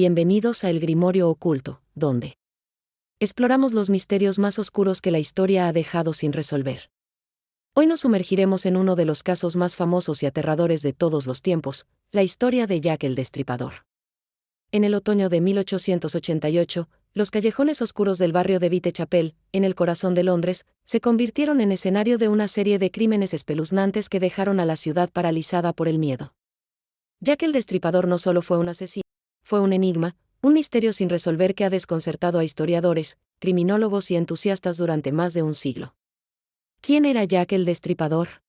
Bienvenidos a El Grimorio Oculto, donde exploramos los misterios más oscuros que la historia ha dejado sin resolver. Hoy nos sumergiremos en uno de los casos más famosos y aterradores de todos los tiempos, la historia de Jack el Destripador. En el otoño de 1888, los callejones oscuros del barrio de Whitechapel, en el corazón de Londres, se convirtieron en escenario de una serie de crímenes espeluznantes que dejaron a la ciudad paralizada por el miedo. Jack el Destripador no solo fue un asesino, fue un enigma, un misterio sin resolver que ha desconcertado a historiadores, criminólogos y entusiastas durante más de un siglo. ¿Quién era Jack el Destripador?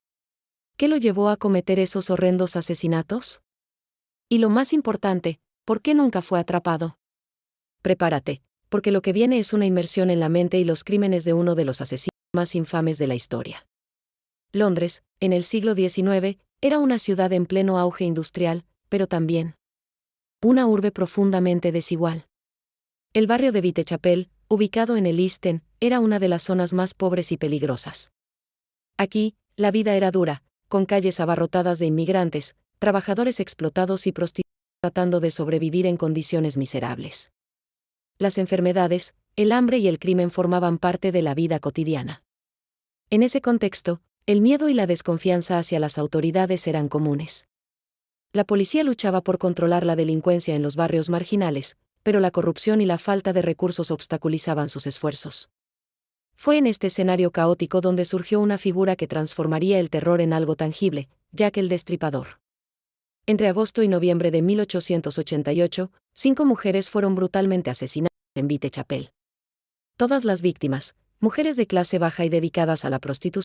¿Qué lo llevó a cometer esos horrendos asesinatos? Y lo más importante, ¿por qué nunca fue atrapado? Prepárate, porque lo que viene es una inmersión en la mente y los crímenes de uno de los asesinos más infames de la historia. Londres, en el siglo XIX, era una ciudad en pleno auge industrial, pero también una urbe profundamente desigual. El barrio de Whitechapel, ubicado en el East End, era una de las zonas más pobres y peligrosas. Aquí, la vida era dura, con calles abarrotadas de inmigrantes, trabajadores explotados y prostitutas tratando de sobrevivir en condiciones miserables. Las enfermedades, el hambre y el crimen formaban parte de la vida cotidiana. En ese contexto, el miedo y la desconfianza hacia las autoridades eran comunes. La policía luchaba por controlar la delincuencia en los barrios marginales, pero la corrupción y la falta de recursos obstaculizaban sus esfuerzos. Fue en este escenario caótico donde surgió una figura que transformaría el terror en algo tangible, Jack el Destripador. Entre agosto y noviembre de 1888, 5 mujeres fueron brutalmente asesinadas en Whitechapel. Todas las víctimas, mujeres de clase baja y dedicadas a la prostitución,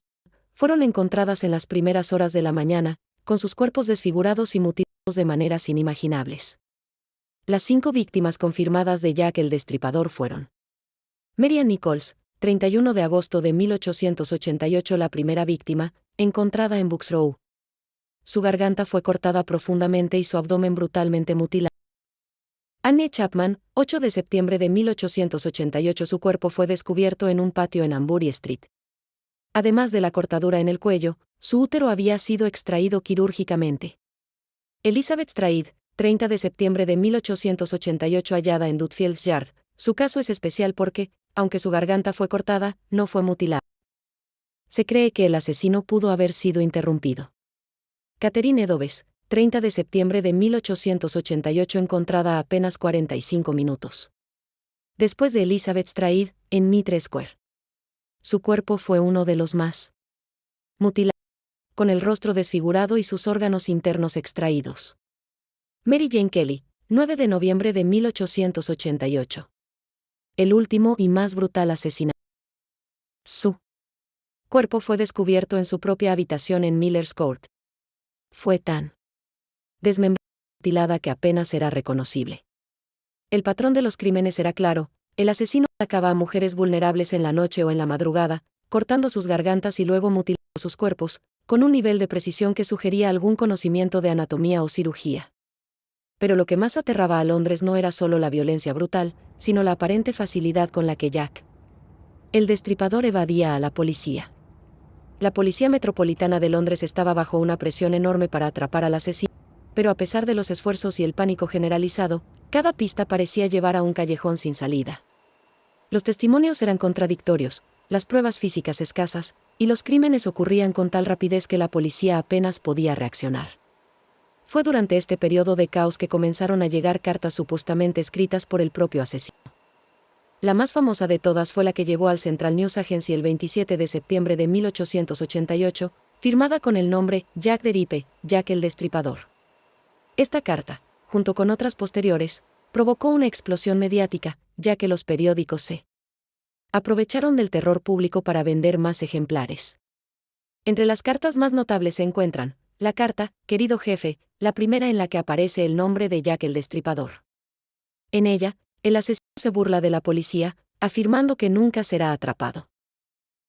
fueron encontradas en las primeras horas de la mañana, con sus cuerpos desfigurados y mutilados de maneras inimaginables. Las 5 víctimas confirmadas de Jack el Destripador fueron: Mary Ann Nichols, 31 de agosto de 1888, la primera víctima, encontrada en Bucks Row. Su garganta fue cortada profundamente y su abdomen brutalmente mutilado. Annie Chapman, 8 de septiembre de 1888, su cuerpo fue descubierto en un patio en Ambury Street. Además de la cortadura en el cuello, su útero había sido extraído quirúrgicamente. Elizabeth Stride, 30 de septiembre de 1888, hallada en Dutfields Yard. Su caso es especial porque, aunque su garganta fue cortada, no fue mutilada. Se cree que el asesino pudo haber sido interrumpido. Catherine Eddowes, 30 de septiembre de 1888, encontrada a apenas 45 minutos después de Elizabeth Stride, en Mitre Square. Su cuerpo fue uno de los más mutilados, con el rostro desfigurado y sus órganos internos extraídos. Mary Jane Kelly, 9 de noviembre de 1888. El último y más brutal asesinato. Su cuerpo fue descubierto en su propia habitación en Miller's Court. Fue tan desmembrada y mutilada que apenas era reconocible. El patrón de los crímenes era claro: el asesino atacaba a mujeres vulnerables en la noche o en la madrugada, cortando sus gargantas y luego mutilando sus cuerpos, con un nivel de precisión que sugería algún conocimiento de anatomía o cirugía. Pero lo que más aterraba a Londres no era solo la violencia brutal, sino la aparente facilidad con la que Jack el Destripador evadía a la policía. La Policía Metropolitana de Londres estaba bajo una presión enorme para atrapar al asesino, pero a pesar de los esfuerzos y el pánico generalizado, cada pista parecía llevar a un callejón sin salida. Los testimonios eran contradictorios, las pruebas físicas escasas, y los crímenes ocurrían con tal rapidez que la policía apenas podía reaccionar. Fue durante este periodo de caos que comenzaron a llegar cartas supuestamente escritas por el propio asesino. La más famosa de todas fue la que llegó al Central News Agency el 27 de septiembre de 1888, firmada con el nombre Jack the Ripper, Jack el Destripador. Esta carta, junto con otras posteriores, provocó una explosión mediática, ya que los periódicos se aprovecharon del terror público para vender más ejemplares. Entre las cartas más notables se encuentran la carta, querido jefe, la primera en la que aparece el nombre de Jack el Destripador. En ella, el asesino se burla de la policía, afirmando que nunca será atrapado.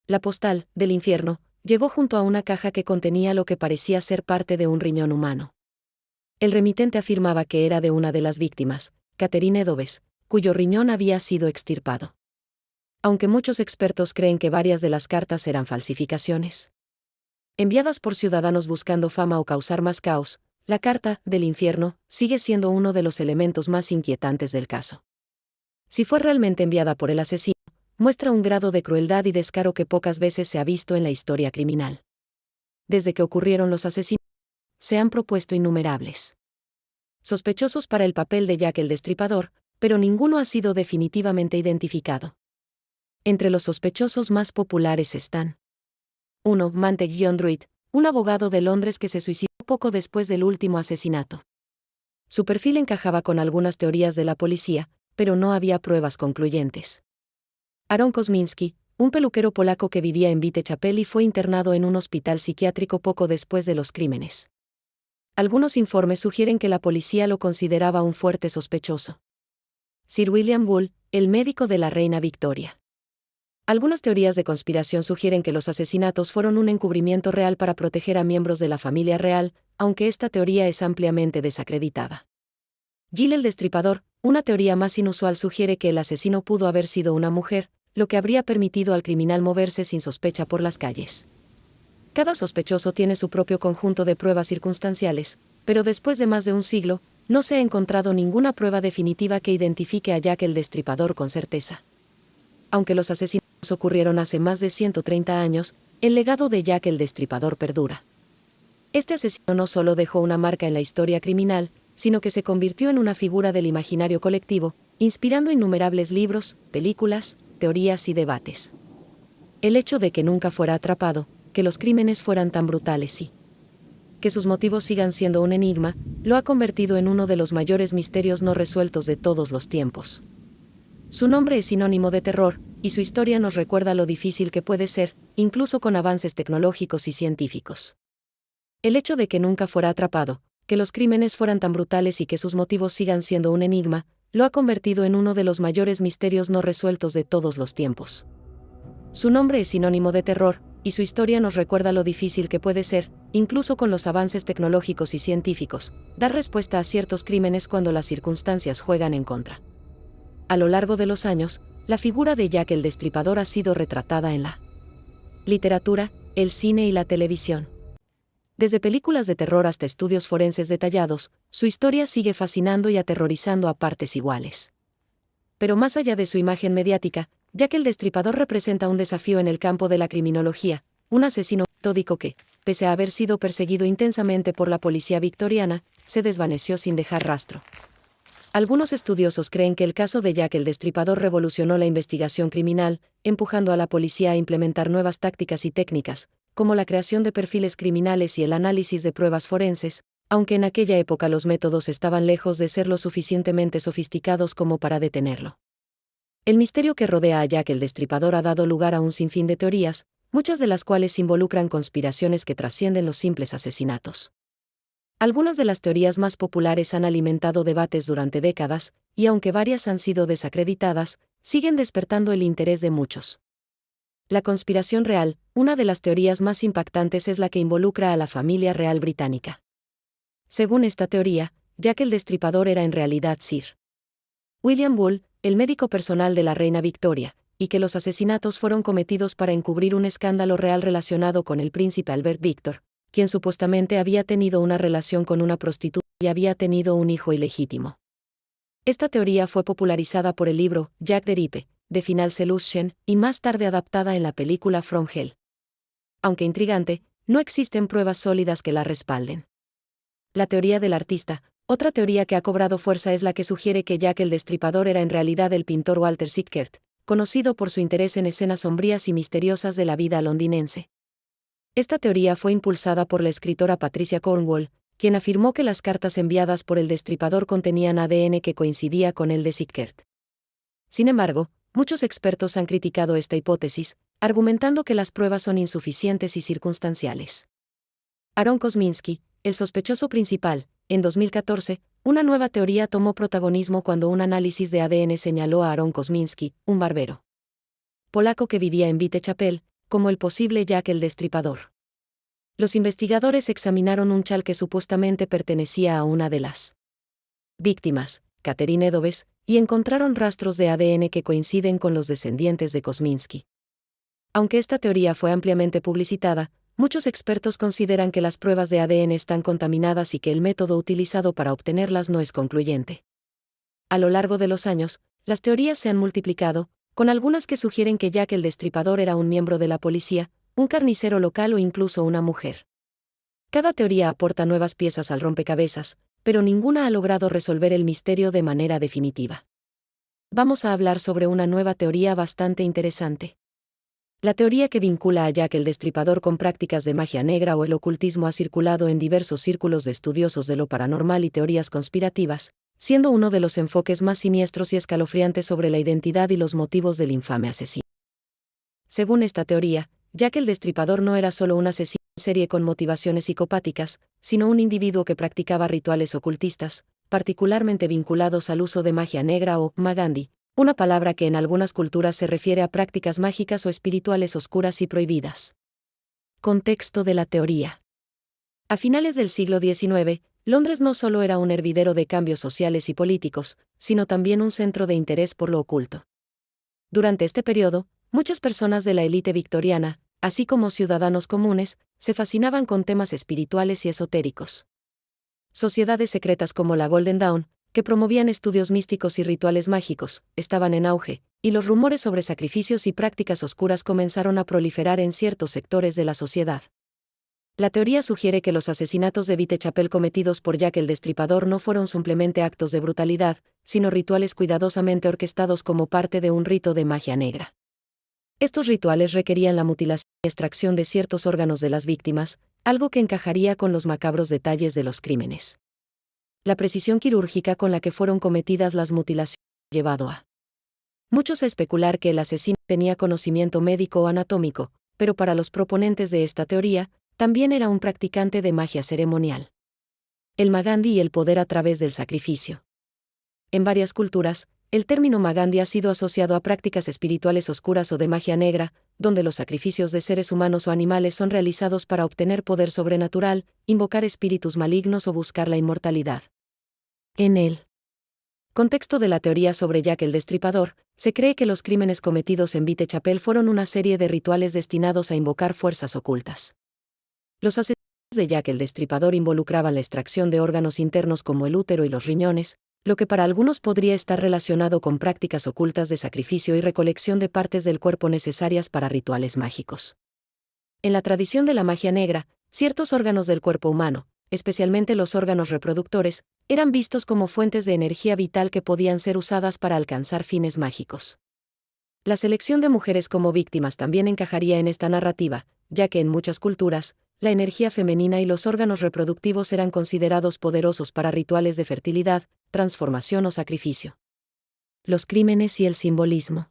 La postal, del infierno, llegó junto a una caja que contenía lo que parecía ser parte de un riñón humano. El remitente afirmaba que era de una de las víctimas, Catherine Eddowes, cuyo riñón había sido extirpado. Aunque muchos expertos creen que varias de las cartas eran falsificaciones enviadas por ciudadanos buscando fama o causar más caos, La carta del infierno sigue siendo uno de los elementos más inquietantes del caso. Si fue realmente enviada por el asesino, muestra un grado de crueldad y descaro que pocas veces se ha visto en la historia criminal. Desde que ocurrieron los asesinatos, se han propuesto innumerables sospechosos para el papel de Jack el Destripador, pero ninguno ha sido definitivamente identificado. Entre los sospechosos más populares están 1. Mantek John Druid, un abogado de Londres que se suicidó poco después del último asesinato. Su perfil encajaba con algunas teorías de la policía, pero no había pruebas concluyentes. Aaron Kosminski, un peluquero polaco que vivía en Whitechapel y fue internado en un hospital psiquiátrico poco después de los crímenes. Algunos informes sugieren que la policía lo consideraba un fuerte sospechoso. Sir William Bull, el médico de la reina Victoria. Algunas teorías de conspiración sugieren que los asesinatos fueron un encubrimiento real para proteger a miembros de la familia real, aunque esta teoría es ampliamente desacreditada. Jill el Destripador, una teoría más inusual sugiere que el asesino pudo haber sido una mujer, lo que habría permitido al criminal moverse sin sospecha por las calles. Cada sospechoso tiene su propio conjunto de pruebas circunstanciales, pero después de más de un siglo, no se ha encontrado ninguna prueba definitiva que identifique a Jack el Destripador con certeza. Aunque los asesinatos ocurrieron hace más de 130 años, el legado de Jack el Destripador perdura. Este asesino no solo dejó una marca en la historia criminal, sino que se convirtió en una figura del imaginario colectivo, inspirando innumerables libros, películas, teorías y debates. El hecho de que nunca fuera atrapado, que los crímenes fueran tan brutales y que sus motivos sigan siendo un enigma, lo ha convertido en uno de los mayores misterios no resueltos de todos los tiempos. Su nombre es sinónimo de terror, y su historia nos recuerda lo difícil que puede ser, incluso con avances tecnológicos y científicos. El hecho de que nunca fuera atrapado, que los crímenes fueran tan brutales y que sus motivos sigan siendo un enigma, lo ha convertido en uno de los mayores misterios no resueltos de todos los tiempos. Su nombre es sinónimo de terror, y su historia nos recuerda lo difícil que puede ser, incluso con los avances tecnológicos y científicos, dar respuesta a ciertos crímenes cuando las circunstancias juegan en contra. A lo largo de los años, la figura de Jack el Destripador ha sido retratada en la literatura, el cine y la televisión. Desde películas de terror hasta estudios forenses detallados, su historia sigue fascinando y aterrorizando a partes iguales. Pero más allá de su imagen mediática, Jack el Destripador representa un desafío en el campo de la criminología, un asesino metódico que, pese a haber sido perseguido intensamente por la policía victoriana, se desvaneció sin dejar rastro. Algunos estudiosos creen que el caso de Jack el Destripador revolucionó la investigación criminal, empujando a la policía a implementar nuevas tácticas y técnicas, como la creación de perfiles criminales y el análisis de pruebas forenses, aunque en aquella época los métodos estaban lejos de ser lo suficientemente sofisticados como para detenerlo. El misterio que rodea a Jack el Destripador ha dado lugar a un sinfín de teorías, muchas de las cuales involucran conspiraciones que trascienden los simples asesinatos. Algunas de las teorías más populares han alimentado debates durante décadas, y aunque varias han sido desacreditadas, siguen despertando el interés de muchos. La conspiración real, una de las teorías más impactantes es la que involucra a la familia real británica. Según esta teoría, Jack el Destripador era en realidad Sir William Bull, el médico personal de la reina Victoria, y que los asesinatos fueron cometidos para encubrir un escándalo real relacionado con el príncipe Albert Victor, quien supuestamente había tenido una relación con una prostituta y había tenido un hijo ilegítimo. Esta teoría fue popularizada por el libro Jack the Ripper, de Final Solution, y más tarde adaptada en la película From Hell. Aunque intrigante, no existen pruebas sólidas que la respalden. La teoría del artista. Otra teoría que ha cobrado fuerza es la que sugiere que Jack el Destripador era en realidad el pintor Walter Sickert, conocido por su interés en escenas sombrías y misteriosas de la vida londinense. Esta teoría fue impulsada por la escritora Patricia Cornwall, quien afirmó que las cartas enviadas por el Destripador contenían ADN que coincidía con el de Sickert. Sin embargo, muchos expertos han criticado esta hipótesis, argumentando que las pruebas son insuficientes y circunstanciales. Aaron Kosminski, el sospechoso principal. En 2014, una nueva teoría tomó protagonismo cuando un análisis de ADN señaló a Aaron Kosminski, un barbero polaco que vivía en Whitechapel, como el posible Jack el Destripador. Los investigadores examinaron un chal que supuestamente pertenecía a una de las víctimas, Catherine Edoves, y encontraron rastros de ADN que coinciden con los descendientes de Kosminski. Aunque esta teoría fue ampliamente publicitada, muchos expertos consideran que las pruebas de ADN están contaminadas y que el método utilizado para obtenerlas no es concluyente. A lo largo de los años, las teorías se han multiplicado, con algunas que sugieren que Jack el Destripador era un miembro de la policía, un carnicero local o incluso una mujer. Cada teoría aporta nuevas piezas al rompecabezas, pero ninguna ha logrado resolver el misterio de manera definitiva. Vamos a hablar sobre una nueva teoría bastante interesante. La teoría que vincula a Jack el Destripador con prácticas de magia negra o el ocultismo ha circulado en diversos círculos de estudiosos de lo paranormal y teorías conspirativas, siendo uno de los enfoques más siniestros y escalofriantes sobre la identidad y los motivos del infame asesino. Según esta teoría, Jack el Destripador no era solo un asesino en serie con motivaciones psicopáticas, sino un individuo que practicaba rituales ocultistas, particularmente vinculados al uso de magia negra o magandi, una palabra que en algunas culturas se refiere a prácticas mágicas o espirituales oscuras y prohibidas. Contexto de la teoría. A finales del siglo XIX, Londres no solo era un hervidero de cambios sociales y políticos, sino también un centro de interés por lo oculto. Durante este periodo, muchas personas de la élite victoriana, así como ciudadanos comunes, se fascinaban con temas espirituales y esotéricos. Sociedades secretas como la Golden Dawn, que promovían estudios místicos y rituales mágicos, estaban en auge, y los rumores sobre sacrificios y prácticas oscuras comenzaron a proliferar en ciertos sectores de la sociedad. La teoría sugiere que los asesinatos de Whitechapel cometidos por Jack el Destripador no fueron simplemente actos de brutalidad, sino rituales cuidadosamente orquestados como parte de un rito de magia negra. Estos rituales requerían la mutilación y extracción de ciertos órganos de las víctimas, algo que encajaría con los macabros detalles de los crímenes. La precisión quirúrgica con la que fueron cometidas las mutilaciones ha llevado a muchos a especular que el asesino tenía conocimiento médico o anatómico, pero para los proponentes de esta teoría, también era un practicante de magia ceremonial. El magandi y el poder a través del sacrificio. En varias culturas, el término magandi ha sido asociado a prácticas espirituales oscuras o de magia negra, donde los sacrificios de seres humanos o animales son realizados para obtener poder sobrenatural, invocar espíritus malignos o buscar la inmortalidad. En el contexto de la teoría sobre Jack el Destripador, se cree que los crímenes cometidos en Whitechapel fueron una serie de rituales destinados a invocar fuerzas ocultas. Los asesinatos de Jack el Destripador involucraban la extracción de órganos internos como el útero y los riñones, lo que para algunos podría estar relacionado con prácticas ocultas de sacrificio y recolección de partes del cuerpo necesarias para rituales mágicos. En la tradición de la magia negra, ciertos órganos del cuerpo humano, especialmente los órganos reproductores, eran vistos como fuentes de energía vital que podían ser usadas para alcanzar fines mágicos. La selección de mujeres como víctimas también encajaría en esta narrativa, ya que en muchas culturas, la energía femenina y los órganos reproductivos eran considerados poderosos para rituales de fertilidad, transformación o sacrificio. Los crímenes y el simbolismo.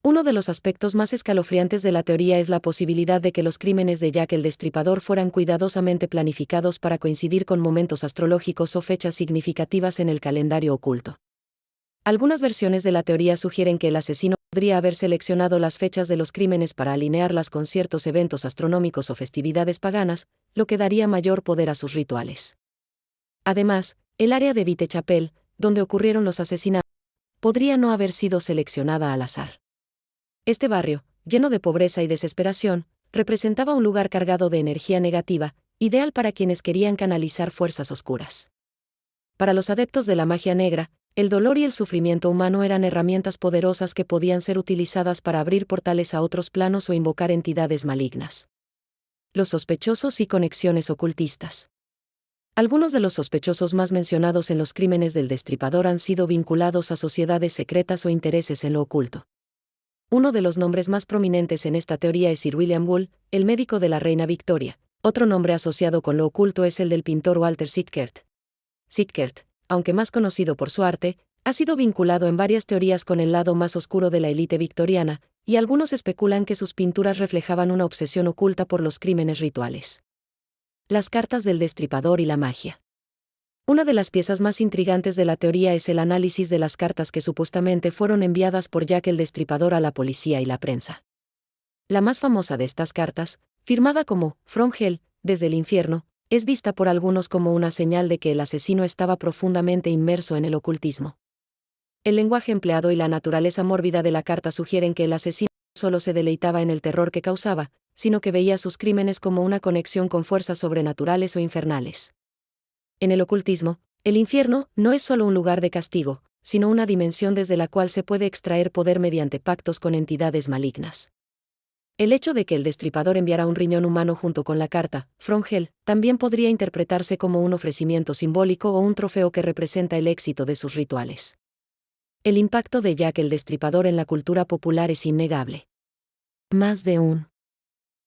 Uno de los aspectos más escalofriantes de la teoría es la posibilidad de que los crímenes de Jack el Destripador fueran cuidadosamente planificados para coincidir con momentos astrológicos o fechas significativas en el calendario oculto. Algunas versiones de la teoría sugieren que el asesino podría haber seleccionado las fechas de los crímenes para alinearlas con ciertos eventos astronómicos o festividades paganas, lo que daría mayor poder a sus rituales. Además, el área de Whitechapel, donde ocurrieron los asesinatos, podría no haber sido seleccionada al azar. Este barrio, lleno de pobreza y desesperación, representaba un lugar cargado de energía negativa, ideal para quienes querían canalizar fuerzas oscuras. Para los adeptos de la magia negra, el dolor y el sufrimiento humano eran herramientas poderosas que podían ser utilizadas para abrir portales a otros planos o invocar entidades malignas. Los sospechosos y conexiones ocultistas. Algunos de los sospechosos más mencionados en los crímenes del Destripador han sido vinculados a sociedades secretas o intereses en lo oculto. Uno de los nombres más prominentes en esta teoría es Sir William Bull, el médico de la reina Victoria. Otro nombre asociado con lo oculto es el del pintor Walter Sickert. Sickert, aunque más conocido por su arte, ha sido vinculado en varias teorías con el lado más oscuro de la élite victoriana, y algunos especulan que sus pinturas reflejaban una obsesión oculta por los crímenes rituales. Las cartas del Destripador y la magia. Una de las piezas más intrigantes de la teoría es el análisis de las cartas que supuestamente fueron enviadas por Jack el Destripador a la policía y la prensa. La más famosa de estas cartas, firmada como From Hell, desde el infierno, es vista por algunos como una señal de que el asesino estaba profundamente inmerso en el ocultismo. El lenguaje empleado y la naturaleza mórbida de la carta sugieren que el asesino no solo se deleitaba en el terror que causaba, sino que veía sus crímenes como una conexión con fuerzas sobrenaturales o infernales. En el ocultismo, el infierno no es solo un lugar de castigo, sino una dimensión desde la cual se puede extraer poder mediante pactos con entidades malignas. El hecho de que el destripador enviara un riñón humano junto con la carta, From Hell, también podría interpretarse como un ofrecimiento simbólico o un trofeo que representa el éxito de sus rituales. El impacto de Jack el Destripador en la cultura popular es innegable. Más de un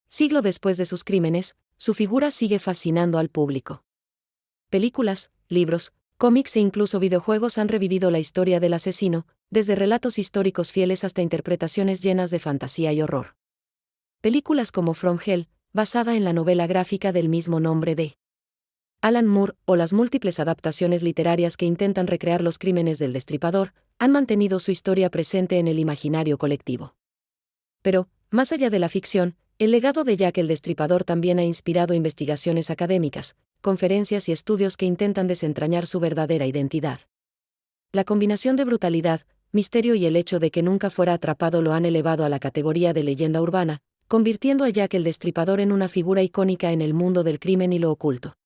siglo después de sus crímenes, su figura sigue fascinando al público. Películas, libros, cómics e incluso videojuegos han revivido la historia del asesino, desde relatos históricos fieles hasta interpretaciones llenas de fantasía y horror. Películas como From Hell, basada en la novela gráfica del mismo nombre de Alan Moore, o las múltiples adaptaciones literarias que intentan recrear los crímenes del Destripador, han mantenido su historia presente en el imaginario colectivo. Pero, más allá de la ficción, el legado de Jack el Destripador también ha inspirado investigaciones académicas, conferencias y estudios que intentan desentrañar su verdadera identidad. La combinación de brutalidad, misterio y el hecho de que nunca fuera atrapado lo han elevado a la categoría de leyenda urbana, convirtiendo a Jack el Destripador en una figura icónica en el mundo del crimen y lo oculto.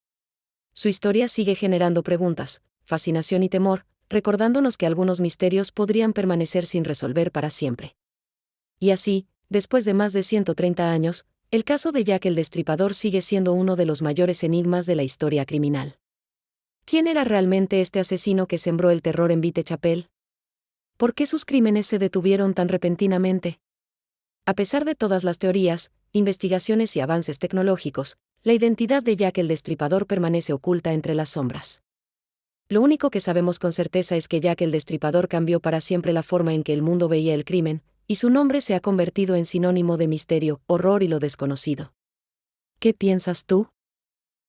Su historia sigue generando preguntas, fascinación y temor, recordándonos que algunos misterios podrían permanecer sin resolver para siempre. Y así, después de más de 130 años, el caso de Jack el Destripador sigue siendo uno de los mayores enigmas de la historia criminal. ¿Quién era realmente este asesino que sembró el terror en Whitechapel? ¿Por qué sus crímenes se detuvieron tan repentinamente? A pesar de todas las teorías, investigaciones y avances tecnológicos, la identidad de Jack el Destripador permanece oculta entre las sombras. Lo único que sabemos con certeza es que Jack el Destripador cambió para siempre la forma en que el mundo veía el crimen, y su nombre se ha convertido en sinónimo de misterio, horror y lo desconocido. ¿Qué piensas tú?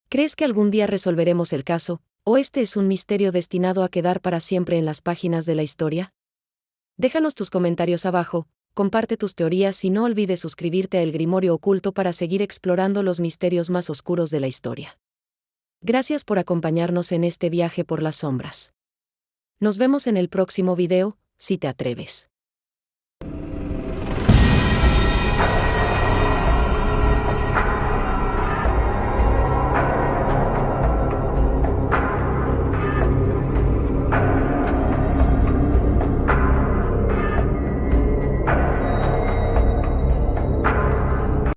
¿Crees que algún día resolveremos el caso, o este es un misterio destinado a quedar para siempre en las páginas de la historia? Déjanos tus comentarios abajo, comparte tus teorías y no olvides suscribirte a El Grimorio Oculto para seguir explorando los misterios más oscuros de la historia. Gracias por acompañarnos en este viaje por las sombras. Nos vemos en el próximo video, si te atreves.